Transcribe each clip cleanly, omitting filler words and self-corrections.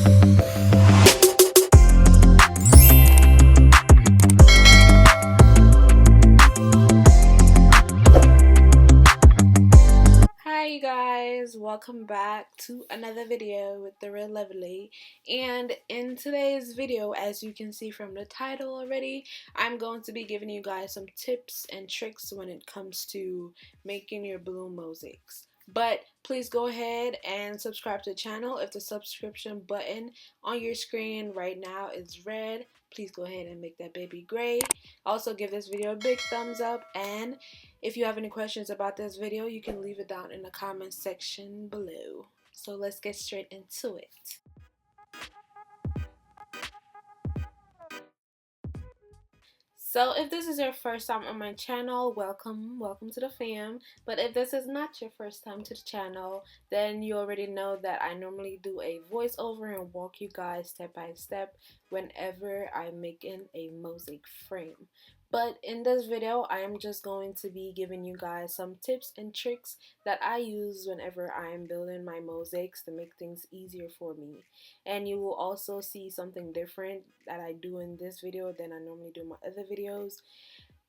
Hi you guys, welcome back to another video with the real Loverlee. And in today's video, as you can see from the title already, I'm going to be giving you guys some tips and tricks when it comes to making your balloon mosaics. But please go ahead and subscribe to the channel. If the subscription button on your screen right now is red, please go ahead and make that baby gray. Also give this video a big thumbs up, and if you have any questions about this video, you can leave it down in the comment section below. So let's get straight into it. So if this is your first time on my channel, welcome to the fam. But if this is not your first time to the channel, then you already know that I normally do a voiceover and walk you guys step by step whenever I'm making a mosaic frame. But in this video, I am just going to be giving you guys some tips and tricks that I use whenever I'm building my mosaics to make things easier for me. And you will also see something different that I do in this video than I normally do in my other videos,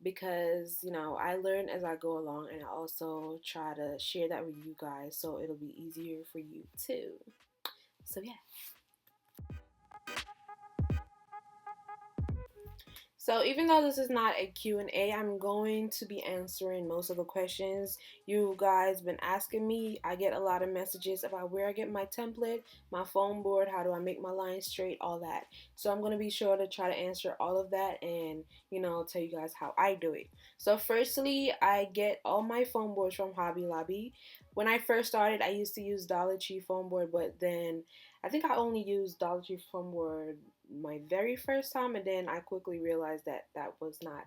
because you know, I learn as I go along, and I also try to share that with you guys so it'll be easier for you too. So yeah. So even though this is not a Q&A, I'm going to be answering most of the questions you guys been asking me. I get a lot of messages about where I get my template, my foam board, how do I make my lines straight, all that. So I'm going to be sure to try to answer all of that and, you know, tell you guys how I do it. So firstly, I get all my foam boards from Hobby Lobby. When I first started, I used to use Dollar Tree foam board, but then I think I only used Dollar Tree foam board my very first time, and then I quickly realized that that was not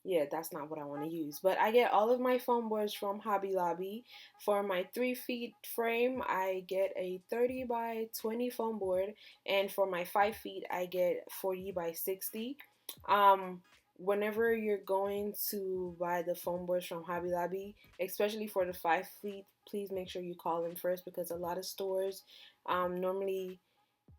yeah, that's not what I want to use. But I get all of my foam boards from Hobby Lobby. For my 3 feet frame, I get a 30 by 20 foam board, and for my 5 feet, I get 40 by 60. Whenever you're going to buy the foam boards from Hobby Lobby, especially for the 5 feet, please make sure you call them first, because a lot of stores normally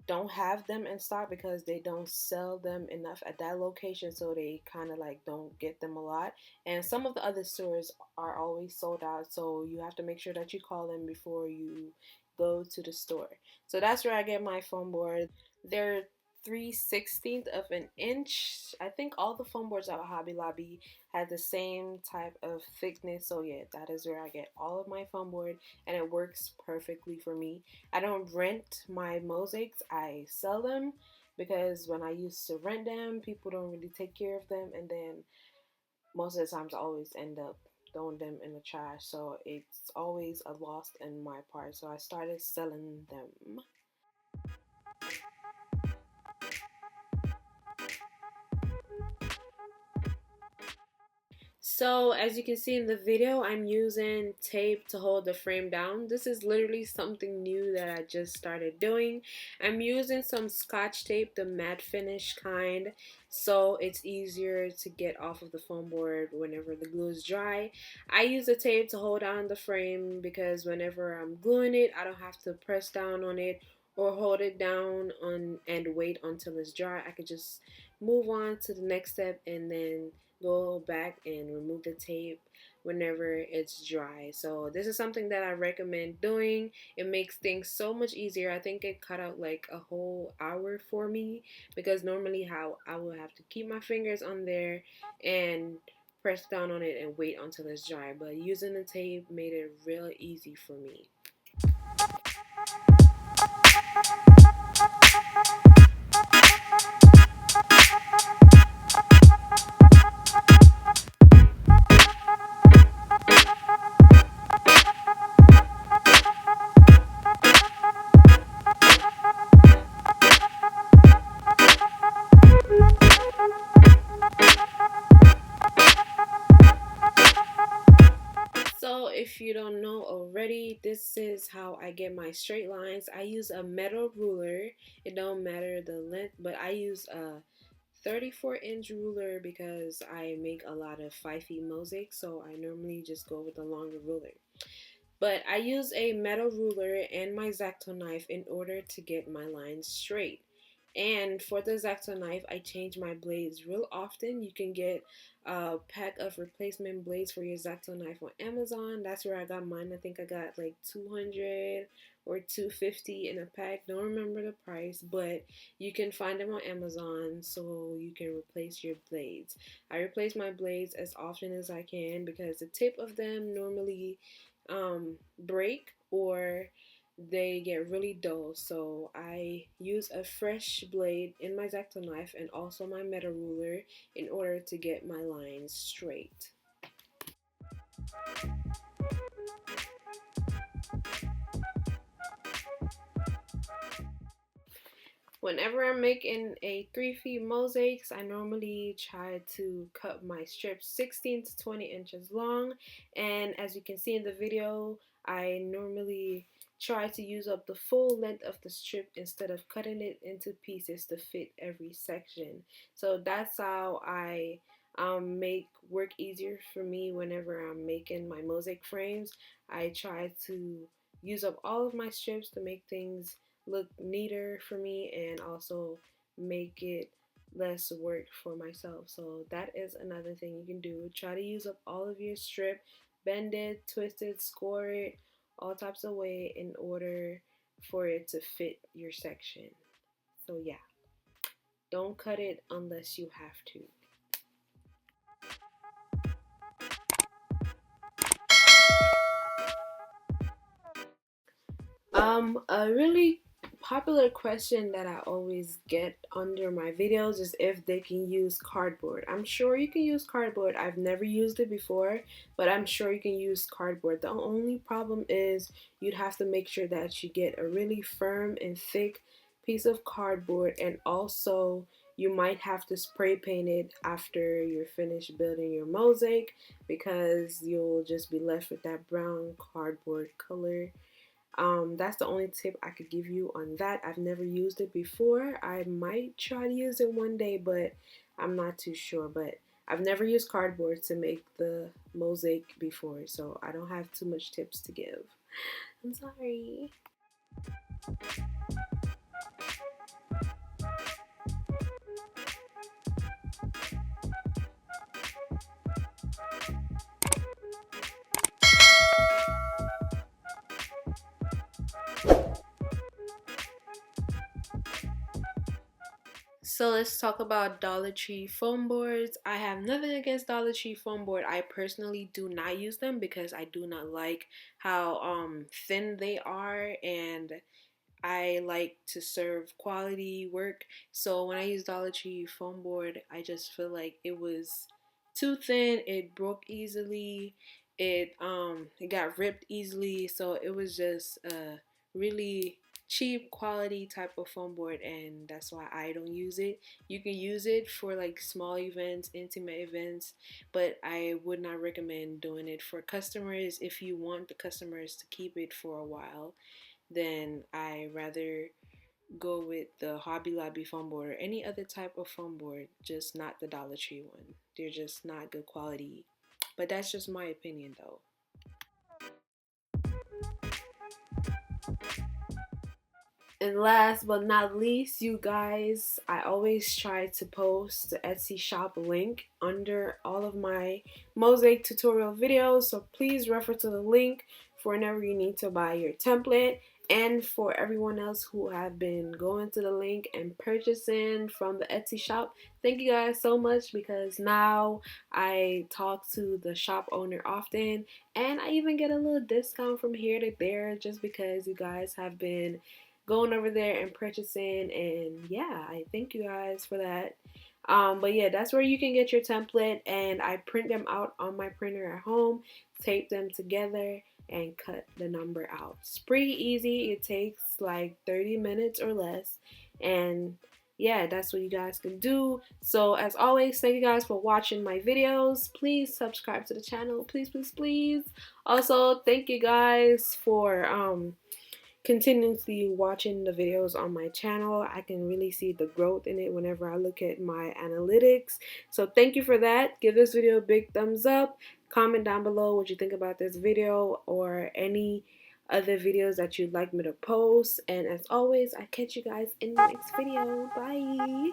don't have them in stock because they don't sell them enough at that location, so they kind of like don't get them a lot. And some of the other stores are always sold out, so you have to make sure that you call them before you go to the store. So that's where I get my foam board. They're 3/16 of an inch. I think all the foam boards at Hobby Lobby had the same type of thickness, so yeah, that is where I get all of my foam board, and it works perfectly for me. I don't rent my mosaics, I sell them, because when I used to rent them, people don't really take care of them, and then most of the times I always end up throwing them in the trash, so it's always a loss in my part. So I started selling them. So as you can see in the video, I'm using tape to hold the frame down. This is literally something new that I just started doing. I'm using some Scotch tape, the matte finish kind, so it's easier to get off of the foam board whenever the glue is dry. I use the tape to hold down the frame because whenever I'm gluing it, I don't have to press down on it or hold it down on and wait until it's dry. I could just move on to the next step and then go back and remove the tape whenever it's dry. So this is something that I recommend doing. It makes things so much easier. I think it cut out like a whole hour for me, because normally how I will have to keep my fingers on there and press down on it and wait until it's dry. But using the tape made it real easy for me. So if you don't know already, this is how I get my straight lines. I use a metal ruler. It don't matter the length, but I use a 34-inch ruler because I make a lot of 5 feet mosaics, so I normally just go with a longer ruler. But I use a metal ruler and my X-acto knife in order to get my lines straight. And for the X-acto knife, I change my blades real often. You can get a pack of replacement blades for your X-acto knife on Amazon. That's where I got mine. I think I got like 200 or 250 in a pack. Don't remember the price, but you can find them on Amazon so you can replace your blades. I replace my blades as often as I can because the tip of them normally break or they get really dull. So I use a fresh blade in my X-acto knife and also my metal ruler in order to get my lines straight. Whenever I'm making a 3-feet mosaics, I normally try to cut my strips 16 to 20 inches long. And as you can see in the video, I normally try to use up the full length of the strip instead of cutting it into pieces to fit every section. So that's how I make work easier for me whenever I'm making my mosaic frames. I try to use up all of my strips to make things look neater for me and also make it less work for myself. So that is another thing you can do. Try to use up all of your strip, bend it, twist it, score it, all types of way in order for it to fit your section. So yeah, don't cut it unless you have to. A really popular question that I always get under my videos is if they can use cardboard. I'm sure you can use cardboard. I've never used it before, but I'm sure you can use cardboard. The only problem is you'd have to make sure that you get a really firm and thick piece of cardboard, and also you might have to spray paint it after you're finished building your mosaic because you'll just be left with that brown cardboard color. That's the only tip I could give you on that. I've never used it before. I might try to use it one day, but I'm not too sure. But I've never used cardboard to make the mosaic before, so I don't have too much tips to give. I'm sorry. So let's talk about Dollar Tree foam boards. I have nothing against Dollar Tree foam board. I personally do not use them because I do not like how thin they are, and I like to serve quality work. So when I use Dollar Tree foam board, I just feel like it was too thin. It broke easily. It got ripped easily. So it was just a really cheap quality type of foam board, and that's why I don't use it. You can use it for like small events, intimate events, but I would not recommend doing it for customers. If you want the customers to keep it for a while, then I rather go with the Hobby Lobby foam board or any other type of foam board, just not the Dollar Tree one. They're just not good quality. But that's just my opinion though. And last but not least, you guys, I always try to post the Etsy shop link under all of my mosaic tutorial videos. So please refer to the link for whenever you need to buy your template. And for everyone else who have been going to the link and purchasing from the Etsy shop, thank you guys so much because now I talk to the shop owner often and I even get a little discount from here to there just because you guys have been going over there and purchasing, and yeah, I thank you guys for that. But yeah, that's where you can get your template, and I print them out on my printer at home, tape them together, and cut the number out. It's pretty easy. It takes like 30 minutes or less, and yeah, that's what you guys can do. So as always, thank you guys for watching my videos. Please subscribe to the channel, please, please, please. Also, thank you guys for continuously watching the videos on my channel. I can really see the growth in it whenever I look at my analytics. So thank you for that. Give this video a big thumbs up. Comment down below what you think about this video or any other videos that you'd like me to post. And as always, I catch you guys in the next video. Bye.